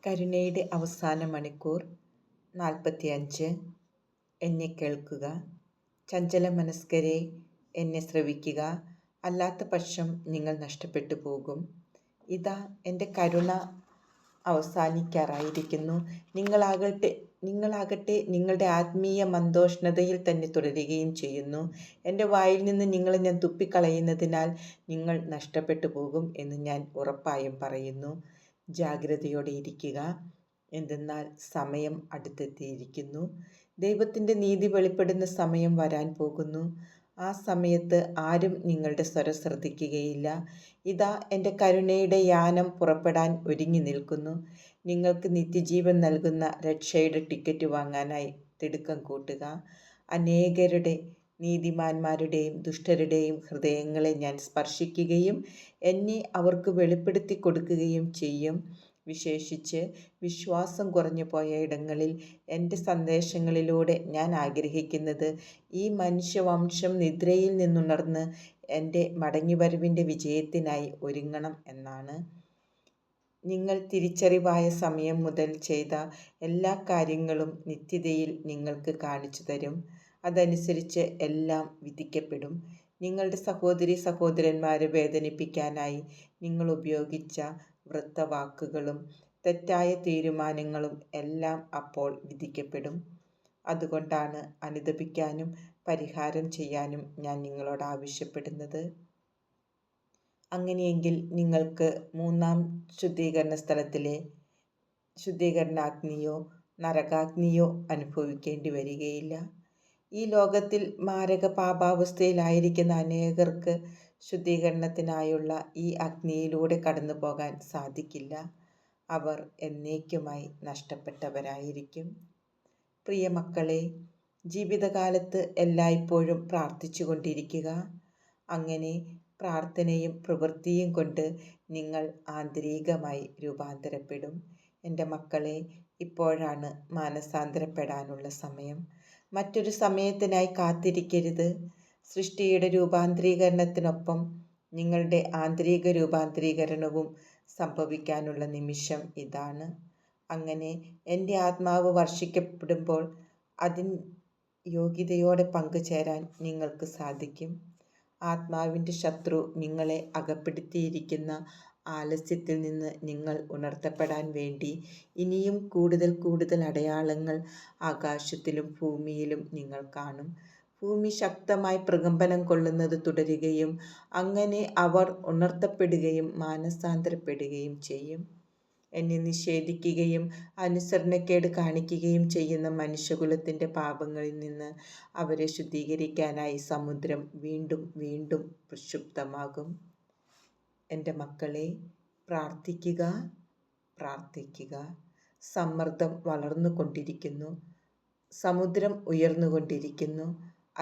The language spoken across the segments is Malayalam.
കരുണയുടെ അവസാന മണിക്കൂർ 45. എന്നെ കേൾക്കുക, ചഞ്ചലമനസ്കരെ, എന്നെ ശ്രവിക്കുക, അല്ലാത്ത പക്ഷം നിങ്ങൾ നഷ്ടപ്പെട്ടു പോകും. ഇതാ എൻ്റെ കരുണ അവസാനിക്കാറായിരിക്കുന്നു. നിങ്ങളാകട്ടെ നിങ്ങളുടെ ആത്മീയ മന്ദോഷ്ണതയിൽ തന്നെ തുടരുകയും ചെയ്യുന്നു. എൻ്റെ വായിൽ നിന്ന് നിങ്ങളെ ഞാൻ തുപ്പിക്കളയുന്നതിനാൽ നിങ്ങൾ നഷ്ടപ്പെട്ടു പോകും എന്ന് ഞാൻ ഉറപ്പായും പറയുന്നു. ജാഗ്രതയോടെ ഇരിക്കുക, എന്തെന്നാൽ സമയം അടുത്തെത്തിയിരിക്കുന്നു. ദൈവത്തിൻ്റെ നീതി വെളിപ്പെടുന്ന സമയം വരാൻ പോകുന്നു. ആ സമയത്ത് ആരും നിങ്ങളുടെ സ്വരം ശ്രദ്ധിക്കുകയില്ല. ഇതാ എൻ്റെ കരുണയുടെ യാനം പുറപ്പെടാൻ ഒരുങ്ങി നിൽക്കുന്നു. നിങ്ങൾക്ക് നിത്യജീവൻ നൽകുന്ന രക്ഷയുടെ ടിക്കറ്റ് വാങ്ങാനായി തിടുക്കം കൂട്ടുക. അനേകരുടെ, നീതിമാന്മാരുടെയും ദുഷ്ടരുടെയും ഹൃദയങ്ങളെ ഞാൻ സ്പർശിക്കുകയും എന്നെ അവർക്ക് വെളിപ്പെടുത്തി കൊടുക്കുകയും ചെയ്യും. വിശേഷിച്ച് വിശ്വാസം കുറഞ്ഞു പോയ ഇടങ്ങളിൽ എൻ്റെ സന്ദേശങ്ങളിലൂടെ ഞാൻ ആഗ്രഹിക്കുന്നത് ഈ മനുഷ്യവംശം നിദ്രയിൽ നിന്നുണർന്ന് എൻ്റെ മടങ്ങിവരവിൻ്റെ വിജയത്തിനായി ഒരുങ്ങണം എന്നാണ്. നിങ്ങൾ തിരിച്ചറിവായ സമയം മുതൽ ചെയ്ത എല്ലാ കാര്യങ്ങളും നിത്യതയിൽ നിങ്ങൾക്ക് കാണിച്ചു തരും. അതനുസരിച്ച് എല്ലാം വിധിക്കപ്പെടും. നിങ്ങളുടെ സഹോദരീ സഹോദരന്മാരെ വേദനിപ്പിക്കാനായി നിങ്ങൾ ഉപയോഗിച്ച വൃത്തവാക്കുകളും തെറ്റായ തീരുമാനങ്ങളും എല്ലാം അപ്പോൾ വിധിക്കപ്പെടും. അതുകൊണ്ടാണ് അനുതപിക്കാനും പരിഹാരം ചെയ്യാനും ഞാൻ നിങ്ങളോട് ആവശ്യപ്പെടുന്നത്. അങ്ങനെയെങ്കിൽ നിങ്ങൾക്ക് മൂന്നാം ശുദ്ധീകരണ സ്ഥലത്തിലെ ശുദ്ധീകരണാഗ്നിയോ നരകാഗ്നിയോ അനുഭവിക്കേണ്ടി വരികയില്ല. ഈ ലോകത്തിൽ മാരക പാപാവസ്ഥയിലായിരിക്കുന്ന അനേകർക്ക് ശുദ്ധീകരണത്തിനായുള്ള ഈ അഗ്നിയിലൂടെ കടന്നു പോകാൻ സാധിക്കില്ല. അവർ എന്നേക്കുമായി നഷ്ടപ്പെട്ടവരായിരിക്കും. പ്രിയ മക്കളെ, ജീവിതകാലത്ത് എല്ലായ്പ്പോഴും പ്രാർത്ഥിച്ചു കൊണ്ടിരിക്കുക. അങ്ങനെ പ്രാർത്ഥനയും പ്രവൃത്തിയും കൊണ്ട് നിങ്ങൾ ആന്തരികമായി രൂപാന്തരപ്പെടും. എൻ്റെ മക്കളെ, ഇപ്പോഴാണ് മാനസാന്തരപ്പെടാനുള്ള സമയം. മറ്റൊരു സമയത്തിനായി കാത്തിരിക്കരുത്. സൃഷ്ടിയുടെ രൂപാന്തരീകരണത്തിനൊപ്പം നിങ്ങളുടെ ആന്തരിക രൂപാന്തരീകരണവും സംഭവിക്കാനുള്ള നിമിഷം ഇതാണ്. അങ്ങനെ എൻ്റെ ആത്മാവ് വർഷിക്കപ്പെടുമ്പോൾ അതിൻ യോഗ്യതയോടെ പങ്കുചേരാൻ നിങ്ങൾക്ക് സാധിക്കും. ആത്മാവിൻ്റെ ശത്രു നിങ്ങളെ അകപ്പെടുത്തിയിരിക്കുന്ന ആലസ്യത്തിൽ നിന്ന് നിങ്ങൾ ഉണർത്തപ്പെടാൻ വേണ്ടി ഇനിയും കൂടുതൽ അടയാളങ്ങൾ ആകാശത്തിലും ഭൂമിയിലും നിങ്ങൾ കാണും. ഭൂമി ശക്തമായി പ്രകമ്പനം കൊള്ളുന്നത് തുടരുകയും അങ്ങനെ അവർ ഉണർത്തപ്പെടുകയും മാനസാന്തരപ്പെടുകയും ചെയ്യും. എന്നെ നിഷേധിക്കുകയും അനുസരണക്കേട് കാണിക്കുകയും ചെയ്യുന്ന മനുഷ്യകുലത്തിൻ്റെ പാപങ്ങളിൽ നിന്ന് അവരെ ശുദ്ധീകരിക്കാനായി സമുദ്രം വീണ്ടും വീണ്ടും പ്രക്ഷുബ്ധമാകും. എൻ്റെ മക്കളെ, പ്രാർത്ഥിക്കുക, പ്രാർത്ഥിക്കുക. സമ്മർദ്ദം വളർന്നുകൊണ്ടിരിക്കുന്നു. സമുദ്രം ഉയർന്നുകൊണ്ടിരിക്കുന്നു.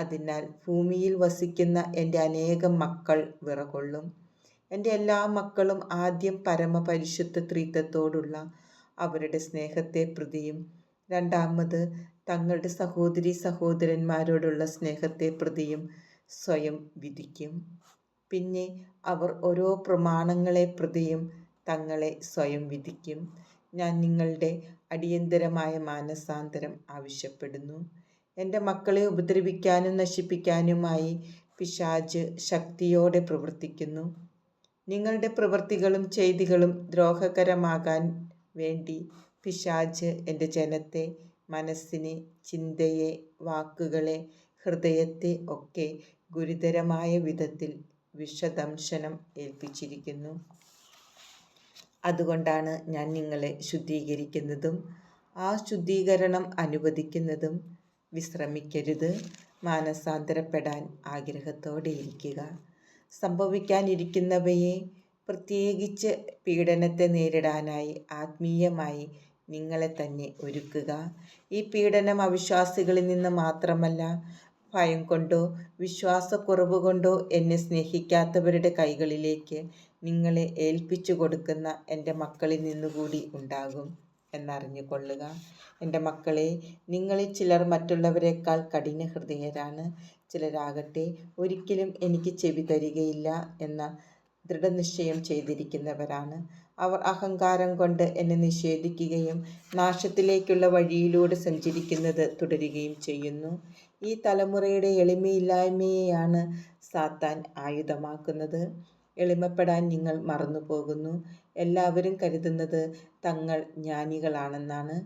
അതിനാൽ ഭൂമിയിൽ വസിക്കുന്ന എൻ്റെ അനേകം മക്കൾ വിറകൊള്ളും. എൻ്റെ എല്ലാ മക്കളും ആദ്യം പരമപരിശുദ്ധ ത്രിത്വത്തോടുള്ള അവരുടെ സ്നേഹത്തെ പ്രതിയും രണ്ടാമത് തങ്ങളുടെ സഹോദരീ സഹോദരന്മാരോടുള്ള സ്നേഹത്തെ പ്രതിയും സ്വയം വിധിക്കും. പിന്നെ അവർ ഓരോ പ്രമാണങ്ങളെ പ്രതിയും തങ്ങളെ സ്വയം വിധിക്കും. ഞാൻ നിങ്ങളുടെ അടിയന്തരമായ മാനസാന്തരം ആവശ്യപ്പെടുന്നു. എൻ്റെ മക്കളെ ഉപദ്രവിക്കാനും നശിപ്പിക്കാനുമായി പിശാച് ശക്തിയോടെ പ്രവർത്തിക്കുന്നു. നിങ്ങളുടെ പ്രവൃത്തികളും ചെയ്തികളും ദ്രോഹകരമാകാൻ വേണ്ടി പിശാച് എൻ്റെ ജനത്തെ, മനസ്സിനെ, ചിന്തയെ, വാക്കുകളെ, ഹൃദയത്തെ ഒക്കെ ഗുരുതരമായ വിധത്തിൽ വിഷദംശനം ഏൽപ്പിച്ചിരിക്കുന്നു. അതുകൊണ്ടാണ് ഞാൻ നിങ്ങളെ ശുദ്ധീകരിക്കുന്നതും ആ ശുദ്ധീകരണം അനുവദിക്കുന്നതും. വിശ്രമിക്കരുത്. മാനസാന്തരപ്പെടാൻ ആഗ്രഹത്തോടെ ഇരിക്കുക. സംഭവിക്കാനിരിക്കുന്നവയെ, പ്രത്യേകിച്ച് പീഡനത്തെ നേരിടാനായി ആത്മീയമായി നിങ്ങളെ തന്നെ ഒരുക്കുക. ഈ പീഡനം അവിശ്വാസികളിൽ നിന്ന് മാത്രമല്ല, ഭയം കൊണ്ടോ വിശ്വാസക്കുറവ് കൊണ്ടോ എന്നെ സ്നേഹിക്കാത്തവരുടെ കൈകളിലേക്ക് നിങ്ങളെ ഏൽപ്പിച്ചു കൊടുക്കുന്ന എൻ്റെ മക്കളിൽ നിന്നുകൂടി ഉണ്ടാകും എന്നറിഞ്ഞുകൊള്ളുക. എൻ്റെ മക്കളെ, നിങ്ങളിൽ ചിലർ മറ്റുള്ളവരെക്കാൾ കഠിനഹൃദയരാണ്. ചിലരാകട്ടെ ഒരിക്കലും എനിക്ക് ചെവി തരികയില്ല എന്ന ദൃഢനിശ്ചയം ചെയ്തിരിക്കുന്നവരാണ്. അവർ അഹങ്കാരം കൊണ്ട് എന്നെ നിഷേധിക്കുകയും നാശത്തിലേക്കുള്ള വഴിയിലൂടെ സഞ്ചരിക്കുന്നത് തുടരുകയും ചെയ്യുന്നു. ഈ തലമുറയുടെ എളിമയില്ലായ്മയെയാണ് സാത്താൻ ആയുധമാക്കുന്നത്. എളിമപ്പെടാൻ നിങ്ങൾ മറന്നുപോകുന്നു. എല്ലാവരും കരുതുന്നത് തങ്ങൾ ജ്ഞാനികളാണെന്നാണ്.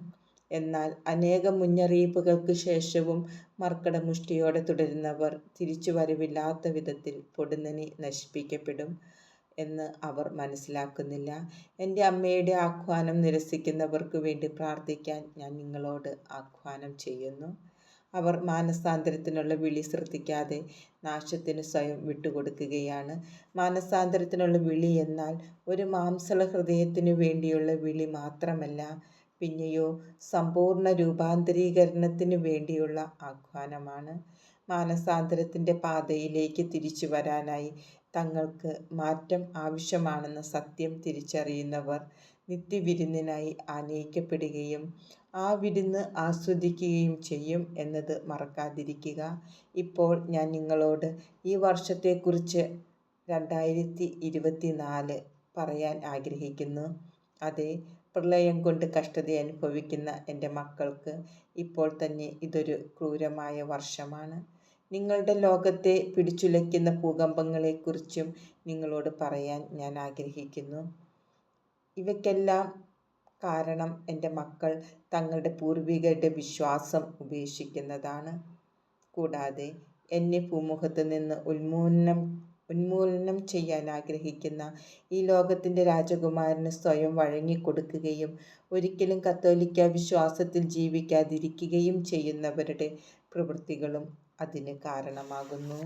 എന്നാൽ അനേകം മുന്നറിയിപ്പുകൾക്ക് ശേഷവും മർക്കടമുഷ്ടിയോടെ തുടരുന്നവർ തിരിച്ചുവരവില്ലാത്ത വിധത്തിൽ പൊടുന്നനെ നശിപ്പിക്കപ്പെടും എന്ന് അവർ മനസ്സിലാക്കുന്നില്ല. എൻ്റെ അമ്മയുടെ ആഹ്വാനം നിരസിക്കുന്നവർക്ക് വേണ്ടി പ്രാർത്ഥിക്കാൻ ഞാൻ നിങ്ങളോട് ആഹ്വാനം ചെയ്യുന്നു. അവർ മാനസാന്തരത്തിനുള്ള വിളി ശ്രദ്ധിക്കാതെ നാശത്തിന് സ്വയം വിട്ടുകൊടുക്കുകയാണ്. മാനസാന്തരത്തിനുള്ള വിളി എന്നാൽ ഒരു മാംസള ഹൃദയത്തിനു വേണ്ടിയുള്ള വിളി മാത്രമല്ല, പിന്നെയോ സമ്പൂർണ്ണ രൂപാന്തരീകരണത്തിനു വേണ്ടിയുള്ള ആഹ്വാനമാണ്. മാനസാന്തരത്തിൻ്റെ പാതയിലേക്ക് തിരിച്ചു വരാനായി തങ്ങൾക്ക് മാറ്റം ആവശ്യമാണെന്ന സത്യം തിരിച്ചറിയുന്നവർ നിത്യവിരുന്നിനായി ആനയിക്കപ്പെടുകയും ആ വിരുന്ന് ആസ്വദിക്കുകയും ചെയ്യും എന്നത് മറക്കാതിരിക്കുക. ഇപ്പോൾ ഞാൻ നിങ്ങളോട് ഈ വർഷത്തെക്കുറിച്ച് 2024 പറയാൻ ആഗ്രഹിക്കുന്നു. അതെ, പ്രളയം കൊണ്ട് കഷ്ടത അനുഭവിക്കുന്ന എൻ്റെ മക്കൾക്ക് ഇപ്പോൾ തന്നെ ഇതൊരു ക്രൂരമായ വർഷമാണ്. നിങ്ങളുടെ ലോകത്തെ പിടിച്ചുലയ്ക്കുന്ന ഭൂകമ്പങ്ങളെക്കുറിച്ചും നിങ്ങളോട് പറയാൻ ഞാൻ ആഗ്രഹിക്കുന്നു. ഇവയ്ക്കെല്ലാം കാരണം എൻ്റെ മക്കൾ തങ്ങളുടെ പൂർവികരുടെ വിശ്വാസം ഉപേക്ഷിക്കുന്നതാണ്. കൂടാതെ എന്നെ ഭൂമുഖത്ത് നിന്ന് ഉന്മൂലനം ചെയ്യാൻ ആഗ്രഹിക്കുന്ന ഈ ലോകത്തിൻ്റെ രാജകുമാരന് സ്വയം വഴങ്ങിക്കൊടുക്കുകയും ഒരിക്കലും കത്തോലിക്ക വിശ്വാസത്തിൽ ജീവിക്കാതിരിക്കുകയും ചെയ്യുന്നവരുടെ പ്രവൃത്തികളും അതിന് കാരണമാകുന്നു.